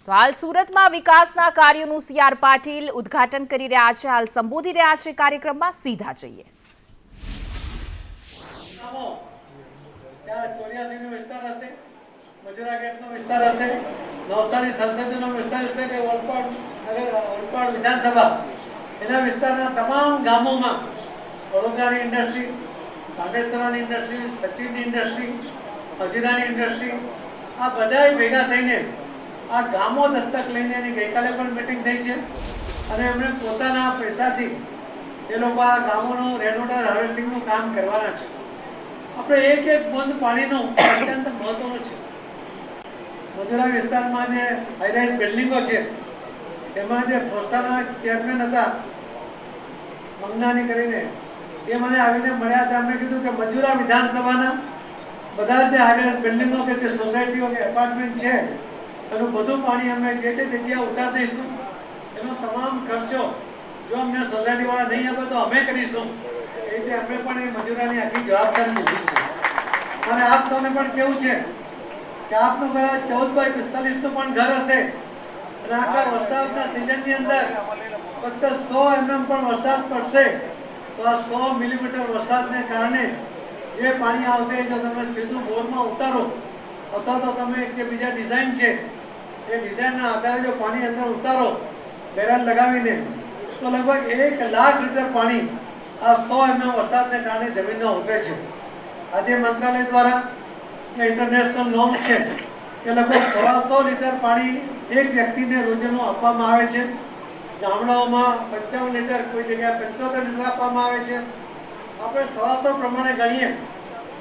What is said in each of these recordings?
તો હાલ સુરતમાં વિકાસના કાર્યોનું સીઆર પાટીલ ઉદ્ઘાટન કરી રહ્યા છે, હાલ સંબોધી રહ્યા છે કાર્યક્રમમાં, સીધા જઈએ. એના વિસ્તારના તમામ ગામોમાં વડોદરાની ઇન્ડસ્ટ્રી, કાગેસરાની ઇન્ડસ્ટ્રી, સચિનની ઇન્ડસ્ટ્રી, હજીરાની ઇન્ડસ્ટ્રી, આ બધાય ભેગા થઈને આ ગામો દત્તક લઈને એની ગઈકાલે પણ મીટિંગ થઈ છે અને એમણે પોતાના પૈસાથી એ લોકો આ ગામોનું રેન વોટર હાર્વેસ્ટિંગનું કામ કરવાના છે. આપણે એક એક બંધ પાણીનું અત્યંત મહત્વનું છે. મજૂરા વિસ્તારમાં જે હાઈરાઇઝ બિલ્ડિંગો છે એમાં જે સંસ્થાના ચેરમેન હતા મંગનાની કરીને, એ મને આવીને મળ્યા હતા. એમણે કીધું કે મજૂરા વિધાનસભાના બધા જે હાઈરાઇઝ બિલ્ડિંગો કે જે સોસાયટીઓ કે એપાર્ટમેન્ટ છે એનું બધું પાણી અમે જે તે જગ્યાએ ઉતાર દઈશું. એનો તમામ ખર્ચો જો અમને સોસાયટી વાળા નહીં આપે તો અમે કરીશું. એ રીતે અમે પણ એ મજૂરાની આખી જવાબદારી લીધી છે. અને આપ સૌને પણ કેવું છે કે આપનું ઘર 14x45 નું પણ ઘર હશે અને આખા વરસાદના સિઝનની અંદર ફક્ત 100 mm પણ વરસાદ પડશે તો આ 100 મિલીમીટર વરસાદને કારણે જે પાણી આવશે જો તમે સીધું બોરમાં ઉતારો અથવા તો તમે જે બીજા ડિઝાઇન છે એ ડિઝાઇનના આધારે જો પાણી અંદર ઉતારો બેરલ લગાવીને તો લગભગ 1 લાખ લીટર પાણી આ 100 mm વરસાદને કારણે જમીનમાં ઉતરે છે. આજે મંત્રાલય દ્વારા ઇન્ટરનેશનલ નોર્મ છે કે લગભગ 100 લીટર પાણી એક વ્યક્તિને રોજનું આપવામાં આવે છે. ગામડાઓમાં 55 લીટર, કોઈ જગ્યાએ 75 લીટર આપવામાં આવે છે. આપણે 100 પ્રમાણે ગણીએ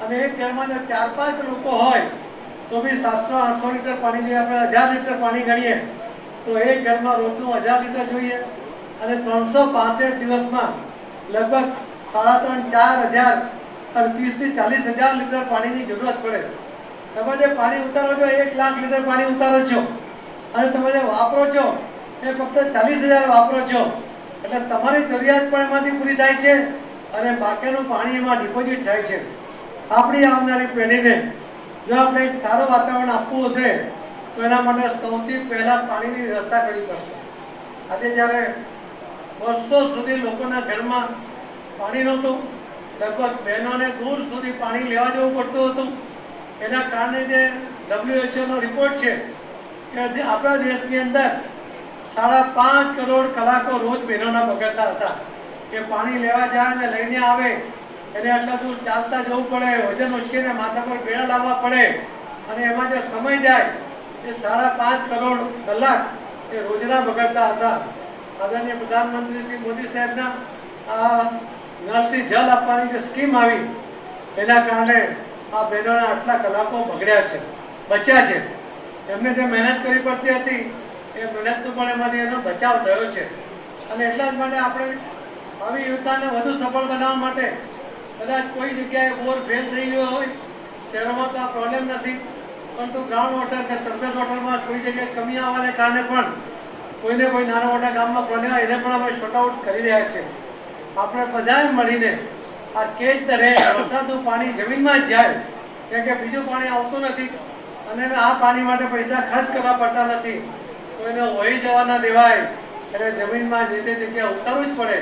અને એક ઘરમાં જો 4-5 લોકો હોય તો બી 700-800 લીટર પાણી જોઈએ. આપણે 1000 લીટર પાણી ગણીએ તો એક ઘરમાં રોજનું 1000 લીટર જોઈએ અને 365 દિવસમાં લગભગ 3,500-4,000 અને 30,000-40,000 લીટર પાણીની જરૂરત પડે. તમે જે પાણી ઉતારો છો 1 લાખ લીટર પાણી ઉતારો છો અને તમે જે વાપરો છો એ ફક્ત 40,000 વાપરો છો એટલે તમારી જરૂરિયાત પણ એમાંથી પૂરી થાય છે અને બાકીનું પાણી એમાં ડિપોઝિટ થાય છે. આપણી આવનારી પેઢીને જો આપણે એક સારું વાતાવરણ આપવું હશે તો એના માટે સૌથી પહેલા પાણીની વ્યવસ્થા કરવી પડશે. આજે જ્યારે વર્ષો સુધી લોકોના ઘરમાં પાણી નહોતું, લગભગ બહેનોને દૂર સુધી પાણી લેવા જવું પડતું હતું. એના કારણે જે WHO નો રિપોર્ટ છે કે આપણા દેશની અંદર 5.5 કરોડ કલાકો રોજ બહેનોના બગડતા હતા. કે પાણી લેવા જાય ને લઈને આવે એને આટલા દૂર ચાલતા જવું પડે, વજન ઉચકીને માથા પર બેડા લાવવા પડે અને એમાં જે સમય જાય એ 5.5 કરોડ કલાક એ રોજના બગડતા હતા. આદરણીય પ્રધાનમંત્રી શ્રી મોદી સાહેબના આ નળથી જલ આપવાની જે સ્કીમ આવી એના કારણે આ બહેનોના આટલા કલાકો બગડ્યા છે, બચ્યા છે. એમને જે મહેનત કરવી પડતી હતી એ મહેનતનો પણ એમાંથી એનો બચાવ થયો છે. અને એટલા જ માટે આપણે આવી યોજનાને વધુ સફળ બનાવવા માટે કદાચ કોઈ જગ્યાએ બોર ફેલ થઈ ગયો હોય, શહેરોમાં તો આ પ્રોબ્લેમ નથી, પરંતુ ગ્રાઉન્ડ વોટર કે સરફેસ વોટરમાં કોઈ જગ્યાએ કમી આવવાને કારણે પણ કોઈને કોઈ નાના મોટા ગામમાં પ્રોબ્લેમ હોય એને પણ અમે શોર્ટ આઉટ કરી રહ્યા છીએ. આપણે બધાએ મળીને આ કેચ ધ રેન, વરસાદનું પાણી જમીનમાં જ જાય, કેમ કે બીજું પાણી આવતું નથી અને આ પાણી માટે પૈસા ખર્ચ કરવા પડતા નથી. કોઈને વહી જવા ના દેવાય એટલે જમીનમાં જે તે જગ્યાએ ઉતારવું જ પડે.